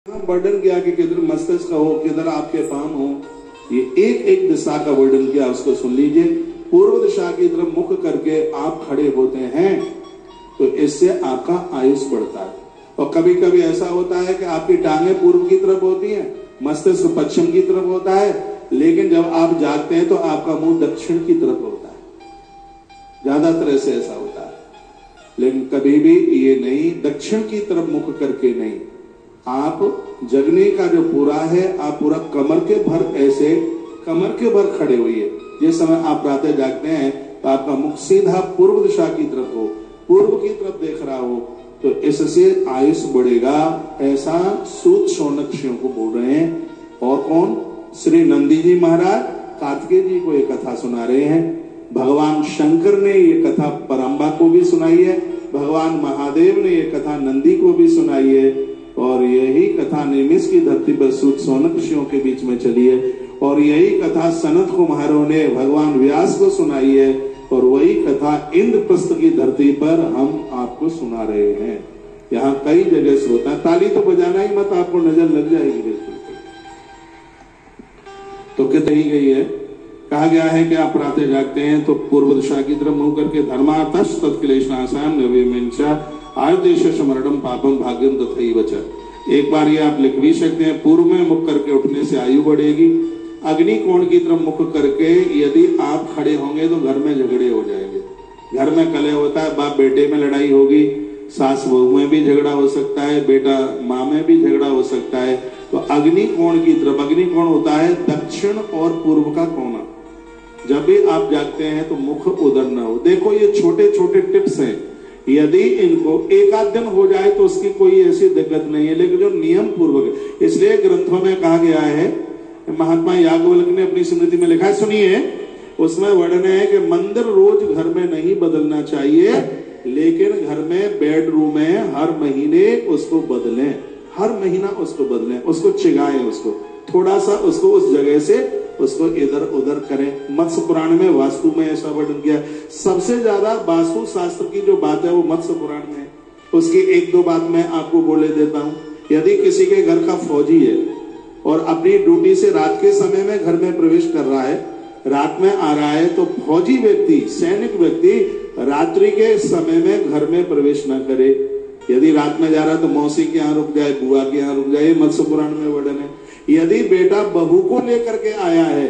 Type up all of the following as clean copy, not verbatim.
वर्णन किया कि किधर मस्तिष्क हो, किधर आपके पाम हो, ये एक एक दिशा का वर्णन किया, उसको सुन लीजिए। पूर्व दिशा की तरफ मुख करके आप खड़े होते हैं तो इससे आपका आयुष बढ़ता है। और कभी कभी ऐसा होता है कि आपकी टांगें पूर्व की तरफ होती हैं, मस्तिष्क पश्चिम की तरफ होता है, लेकिन जब आप जागते हैं तो आपका मुंह दक्षिण की तरफ होता है। ज्यादातर ऐसे ऐसा होता है, लेकिन कभी भी ये नहीं, दक्षिण की तरफ मुख करके नहीं। आप जगने का जो पूरा है, आप पूरा कमर के भर, ऐसे कमर के भर खड़े होइए। जिस समय आप प्रातः जागते हैं तो आपका मुख सीधा पूर्व दिशा की तरफ हो, पूर्व की तरफ देख रहा हो, तो इससे आयुष बढ़ेगा। ऐसा सूत शौनक ऋषियों को बोल रहे हैं। और कौन? श्री नंदी जी महाराज कार्तिकेय जी को ये कथा सुना रहे हैं। भगवान शंकर ने ये कथा परम्बा को भी सुनाई है, भगवान महादेव ने ये कथा नंदी को भी सुनाई है, और यही कथा निमिष की धरती पर सूत शौनक ऋषियों के बीच में चली है। और यही कथा सनत कुमारों ने भगवान व्यास को सुनाई है, और वही कथा इंद्रप्रस्थ की धरती पर हम आपको सुना रहे हैं। यहाँ कई जगह से होता है, ताली तो बजाना ही मत, आपको नजर लग जाएगी बिल्कुल। तो कही गई है, कहा गया है कि आप प्रातः जागते हैं तो पूर्व दिशा की तरफ मुंह करके धर्मार्थश तत्क्लेशनाशाय नवेमेंचा आयुर्देश समरणम पापम भाग्यम तथैव च। एक बार ये आप लिख भी सकते हैं, पूर्व में मुख करके उठने से आयु बढ़ेगी। अग्नि कोण की तरफ मुख करके यदि आप खड़े होंगे तो घर में झगड़े हो जाएंगे। घर में कलह होता है, बाप बेटे में लड़ाई होगी, सास बहू में भी झगड़ा हो सकता है, बेटा माँ में भी झगड़ा हो सकता है। तो अग्नि कोण की तरफ, अग्नि कोण होता है दक्षिण और पूर्व का कोना। जब भी आप जागते हैं तो मुख उधर न हो। देखो ये छोटे छोटे टिप्स हैं, यदि इनको एक आध दिन हो जाए तो उसकी कोई ऐसी दिक्कत नहीं है, लेकिन जो नियम पूर्वक, इसलिए ग्रंथों में कहा गया है, महात्मा याज्ञवल्क्य ने अपनी स्मृति में लिखा है, सुनिए, उसमें वर्णन है कि मंदिर रोज घर में नहीं बदलना चाहिए, लेकिन घर में बेडरूम में हर महीने उसको बदलें, हर महीना उसको बदलें, उसको चिगाएं, उसको थोड़ा सा उसको उस जगह से उसको इधर उधर करें। मत्स्य पुराण में वास्तु में ऐसा वर्णन किया। सबसे ज्यादा वास्तु शास्त्र की जो बात है वो मत्स्य पुराण में है। उसकी एक दो बात मैं आपको बोले देता हूँ। यदि किसी के घर का फौजी है और अपनी ड्यूटी से रात के समय में घर में प्रवेश कर रहा है, रात में आ रहा है, तो फौजी व्यक्ति, सैनिक व्यक्ति रात्रि के समय में घर में प्रवेश न करे। यदि रात में जा रहा है तो मौसी के यहाँ रुक जाए, बुआ के यहाँ रुक जाए, मत्स्य पुराण में वर्णन है। यदि बेटा बहू को लेकर के आया है,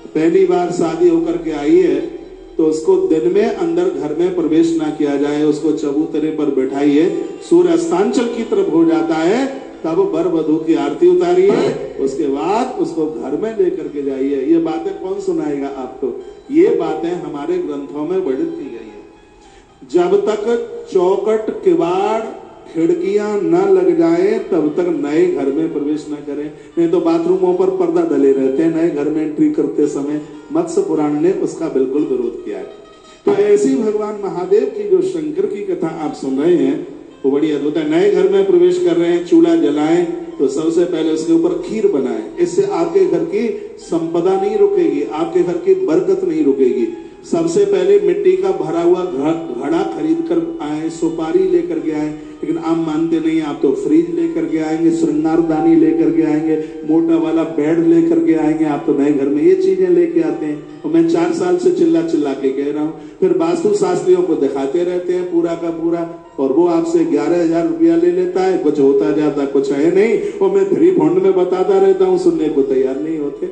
पहली बार शादी होकर के आई है, तो उसको दिन में अंदर घर में प्रवेश ना किया जाए, उसको चबूतरे पर बैठाइए, सूर्य अस्तांचल की तरफ हो जाता है तब वर वधू की आरती उतारिए, उसके बाद उसको घर में लेकर के जाइए। ये बातें कौन सुनाएगा आपको? ये बातें हमारे ग्रंथों में वर्णित की गई है। जब तक चौखट किवाड़ खिड़कियां न लग जाए तब तक नए घर में प्रवेश न करें। नहीं तो बाथरूमों पर पर्दा डले रहते हैं नए घर में एंट्री करते समय। मत्स्य पुराण ने उसका बिल्कुल विरोध किया है। तो ऐसी भगवान महादेव की जो शंकर की कथा आप सुन रहे हैं वो बड़ी अद्भुत है। नए घर में प्रवेश कर रहे हैं, चूल्हा जलाएं तो सबसे पहले उसके ऊपर खीर बनाएं। इससे आपके घर की संपदा नहीं रुकेगी, आपके घर की बरकत नहीं रुकेगी। सबसे पहले मिट्टी का भरा हुआ घड़ा खरीद कर आए, सुपारी लेकर के आए, लेकिन आप मानते नहीं, आप तो फ्रिज लेकर के आएंगे, श्रृंगारदानी लेकर के आएंगे, मोटा वाला बेड लेकर के आएंगे। आप तो नए घर में ये चीजें लेके आते हैं। और मैं 4 साल से चिल्ला चिल्ला के कह रहा हूँ, फिर वास्तु शास्त्रियों को दिखाते रहते हैं पूरा का पूरा, और वो आपसे 11,000 रुपया ले लेता है, कुछ होता जाता कुछ है नहीं। और मैं फ्री फंड में बताता रहता हूँ, सुनने को तैयार नहीं होते।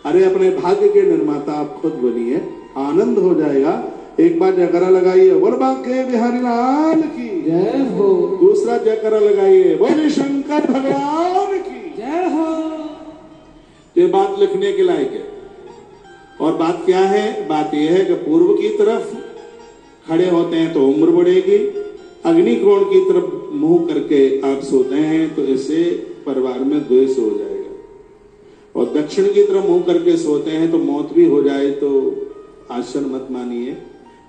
अरे अपने भाग्य के निर्माता आप खुद बनिए, आनंद हो जाएगा। एक बार जयकारा लगाइए, बोल बांके बिहारी लाल की जय हो। दूसरा जयकारा लगाइए, बोले शंकर भगवान की जय हो। ये बात लिखने के लायक है। और बात क्या है? बात यह है कि पूर्व की तरफ खड़े होते हैं तो उम्र बढ़ेगी, अग्नि कोण की तरफ मुंह करके आप सोते हैं तो इससे परिवार में द्वेष हो जाएगा। और दक्षिण की तरफ मुंह करके सोते हैं तो मौत भी हो जाए तो आश्चर्य मत मानिए।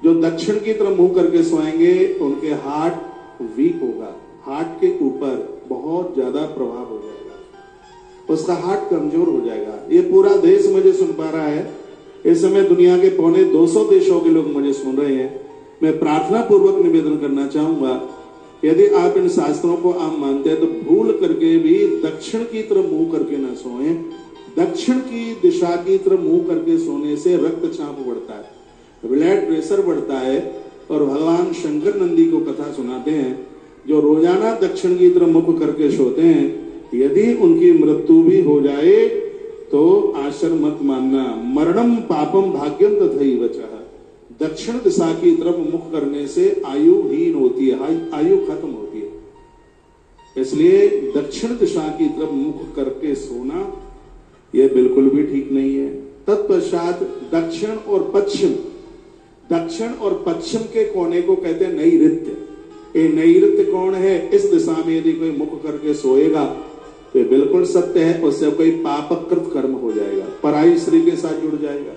जो दक्षिण की तरफ मुंह करके सोएंगे उनके हार्ट वीक होगा, हार्ट के ऊपर बहुत ज्यादा प्रभाव हो जाएगा, उसका हार्ट कमजोर हो जाएगा। ये पूरा देश मुझे सुन पा रहा है। इस समय दुनिया के पौने 200 देशों के लोग मुझे सुन रहे हैं। मैं प्रार्थना पूर्वक निवेदन करना चाहूंगा यदि आप इन शास्त्रों को आप मानते हैं तो भूल करके भी दक्षिण की तरफ मुंह करके ना सोएं। दक्षिण की दिशा की तरफ मुंह करके सोने से रक्तचाप बढ़ता है, ब्लड प्रेशर बढ़ता है। और भगवान शंकर नंदी को कथा सुनाते हैं, जो रोजाना दक्षिण की तरफ मुख करके सोते हैं, यदि उनकी मृत्यु भी हो जाए तो आश्चर्य मत मानना, मरणम पापम भाग्यम तथैव च। दक्षिण दिशा की तरफ मुख करने से आयुहीन होती है, आयु खत्म होती है। इसलिए दक्षिण दिशा की तरफ मुख करके सोना यह बिल्कुल भी ठीक नहीं है। तत्पश्चात दक्षिण और पश्चिम, दक्षिण और पश्चिम के कोने को कहते हैं नैऋत्य। ये नैऋत्य कोण है, इस दिशा में यदि कोई मुख करके सोएगा तो ये बिल्कुल सत्य है, उससे कोई पापकृत कर्म हो जाएगा, पराई स्त्री के साथ जुड़ जाएगा,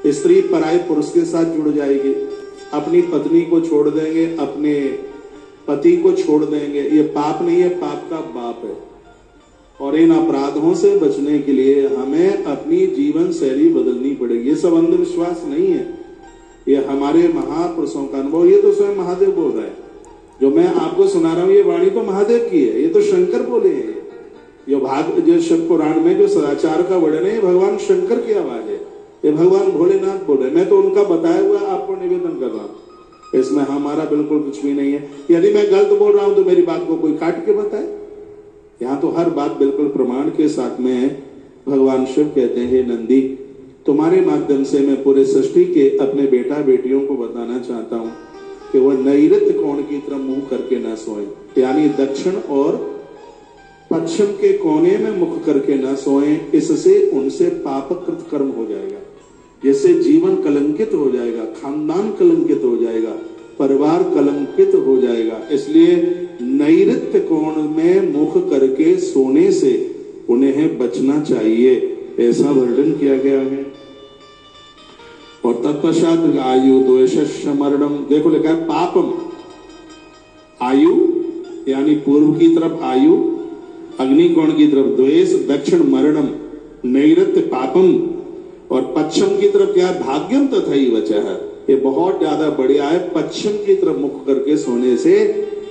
स्त्री पराई पुरुष के साथ जुड़ जाएगी, अपनी पत्नी को छोड़ देंगे, अपने पति को छोड़ देंगे। ये पाप नहीं है, पाप का बाप है। और इन अपराधों से बचने के लिए हमें अपनी जीवन शैली बदलनी पड़ेगी। ये सब अंधविश्वास नहीं है, ये हमारे महापुरुषों का अनुभव। ये तो स्वयं महादेव बोल रहे हैं, जो मैं आपको सुना रहा हूं ये वाणी तो महादेव की है, ये तो शंकर बोले हैं। जो शिव पुराण में जो सदाचार का वर्णन है, भगवान शंकर की आवाज है, ये भगवान भोलेनाथ बोल रहे। मैं तो उनका बताया हुआ आपको निवेदन कर रहा हूं, इसमें हमारा बिल्कुल कुछ भी नहीं है। यदि मैं गलत बोल रहा हूं तो मेरी बात को कोई काट के बताए। यहाँ तो हर बात बिल्कुल प्रमाण के साथ में है। भगवान शिव कहते हैं, हे नंदी, तुम्हारे माध्यम से मैं पूरे सृष्टि के अपने बेटा बेटियों को बताना चाहता हूं कि वह नैऋत्य कोण की तरफ मुंह करके न सोएं, यानी दक्षिण और पश्चिम के कोने में मुख करके न सोएं। इससे उनसे पापकृत कर्म हो जाएगा, जिससे जीवन कलंकित हो जाएगा, खानदान कलंकित हो जाएगा, परिवार कलंकित हो जाएगा। इसलिए नैऋत्य कोण में मुख करके सोने से उन्हें बचना चाहिए, ऐसा वर्णन किया गया है। और तत्पश्चात आयु द्वेष मरणम, देखो लिखा है पापम, आयु यानी पूर्व की तरफ आयु, अग्निकोण की तरफ द्वेष, दक्षिण मरणम, नैऋत्य पापम, और पश्चिम की तरफ क्या है, भाग्यम तथैव च। ये बहुत ज्यादा बढ़िया है। पश्चिम की तरफ मुख करके सोने से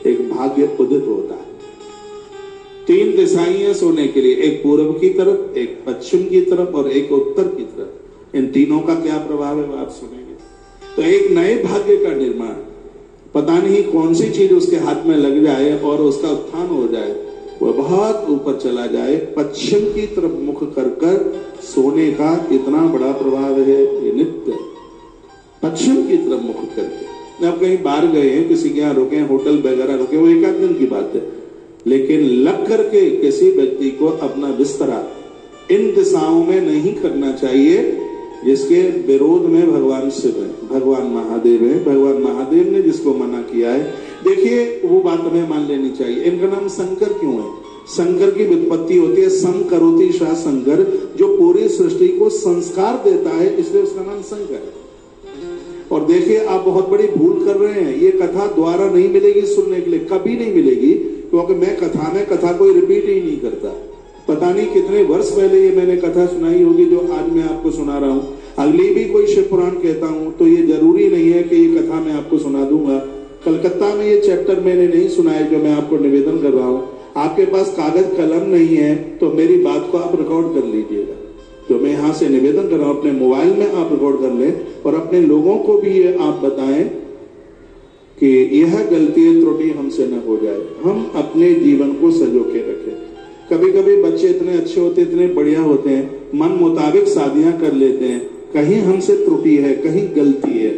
एक भाग्य उदित होता है। 3 दिशाएं हैं सोने के लिए, एक पूर्व की तरफ, एक पश्चिम की तरफ और एक उत्तर की तरफ। इन तीनों का क्या प्रभाव है वो आप सुनेंगे। तो एक नए भाग्य का निर्माण, पता नहीं कौन सी चीज उसके हाथ में लग जाए और उसका उत्थान हो जाए, वह बहुत ऊपर चला जाए। पश्चिम की तरफ मुख कर सोने का इतना बड़ा प्रभाव है। ये नित्य पश्चिम की तरफ मुख करके, अब कहीं बाहर गए हैं, किसी के यहाँ रुके, होटल वगैरह रुके, वो एक आध दिन की बात है, लेकिन लग करके किसी व्यक्ति को अपना बिस्तरा इन दिशाओं में नहीं करना चाहिए, जिसके विरोध में भगवान शिव है, भगवान महादेव है। भगवान महादेव ने जिसको मना किया है, देखिए वो बात हमें मान लेनी चाहिए। इनका नाम शंकर क्यों है? शंकर की व्युत्पत्ति होती है संकरोति शाह शंकर, जो पूरी सृष्टि को संस्कार देता है, इसलिए उसका नाम शंकर है। और देखिए आप बहुत बड़ी भूल कर रहे हैं, ये कथा द्वारा नहीं मिलेगी सुनने के लिए, कभी नहीं मिलेगी, क्योंकि मैं कथा में कथा कोई रिपीट ही नहीं करता। पता नहीं कितने वर्ष पहले ये मैंने कथा सुनाई होगी जो आज मैं आपको सुना रहा हूँ। अगली भी कोई शिव पुराण कहता हूँ तो ये जरूरी नहीं है कि ये कथा मैं आपको सुना दूंगा। कलकत्ता में ये चैप्टर मैंने नहीं सुनाया जो मैं आपको निवेदन कर रहा हूँ। आपके पास कागज कलम नहीं है तो मेरी बात को आप रिकॉर्ड कर लीजिएगा, जो मैं यहाँ से निवेदन कर रहा हूँ अपने मोबाइल में आप रिकॉर्ड कर लें और अपने लोगों को भी ये आप बताएं कि यह गलती त्रुटि हमसे न हो जाए, हम अपने जीवन को सजो के रखें। कभी कभी बच्चे इतने अच्छे होते, इतने बढ़िया होते हैं, मन मुताबिक शादियां कर लेते हैं, कहीं हमसे त्रुटि है, कहीं गलती है।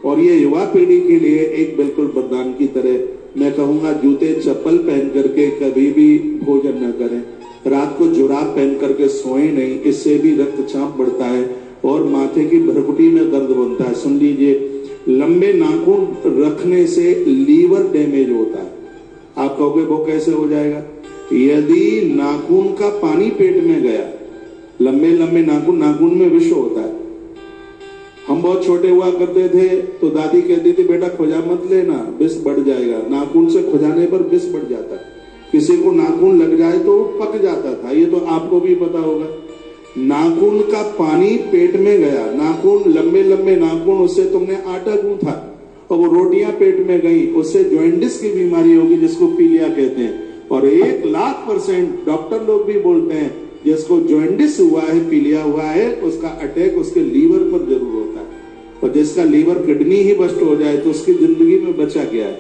और ये युवा पीढ़ी के लिए एक बिल्कुल वरदान की तरह मैं कहूंगा, जूते चप्पल पहन करके कभी भी भोजन न करें, रात को जुराब पहन करके सोए नहीं, इससे भी रक्तचाप बढ़ता है और माथे की भ्रकुटी में दर्द बनता है। सुन लीजिए, लंबे नाखून रखने से लीवर डैमेज होता है। आप कहोगे वो कैसे हो जाएगा? यदि नाखून का पानी पेट में गया, लंबे लंबे नाखून में विष होता है। हम बहुत छोटे हुआ करते थे तो दादी कहती थी बेटा खुजा मत लेना, विष बढ़ जाएगा। नाखून से खुजाने पर विष बढ़ जाता है। किसी को नाखून लग जाए तो पक जाता था, ये तो आपको भी पता होगा। नाखून का पानी पेट में गया, नाखून लंबे लंबे नाखून, उससे तुमने आटा गूंथा और वो रोटियां पेट में गई, उससे जॉइंटिस की बीमारी होगी जिसको पीलिया कहते हैं। और 1,00,000% डॉक्टर लोग भी बोलते हैं जिसको जॉइंटिस हुआ है, पीलिया हुआ है, उसका अटैक उसके लीवर पर जरूर होता है। और जिसका लीवर किडनी ही बस्ट हो जाए तो उसकी जिंदगी में बचा गया है।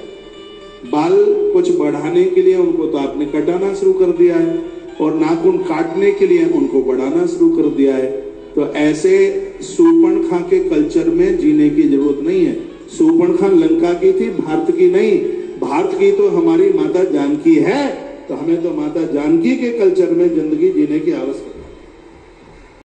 बाल कुछ बढ़ाने के लिए उनको तो आपने कटाना शुरू कर दिया है, और नाखून काटने के लिए उनको बढ़ाना शुरू कर दिया है। तो ऐसे शूर्पणखा के कल्चर में जीने की जरूरत नहीं है। शूर्पणखा लंका की थी, भारत की नहीं। भारत की तो हमारी माता जानकी है, तो हमें तो माता जानकी के कल्चर में जिंदगी जीने की आवश्यकता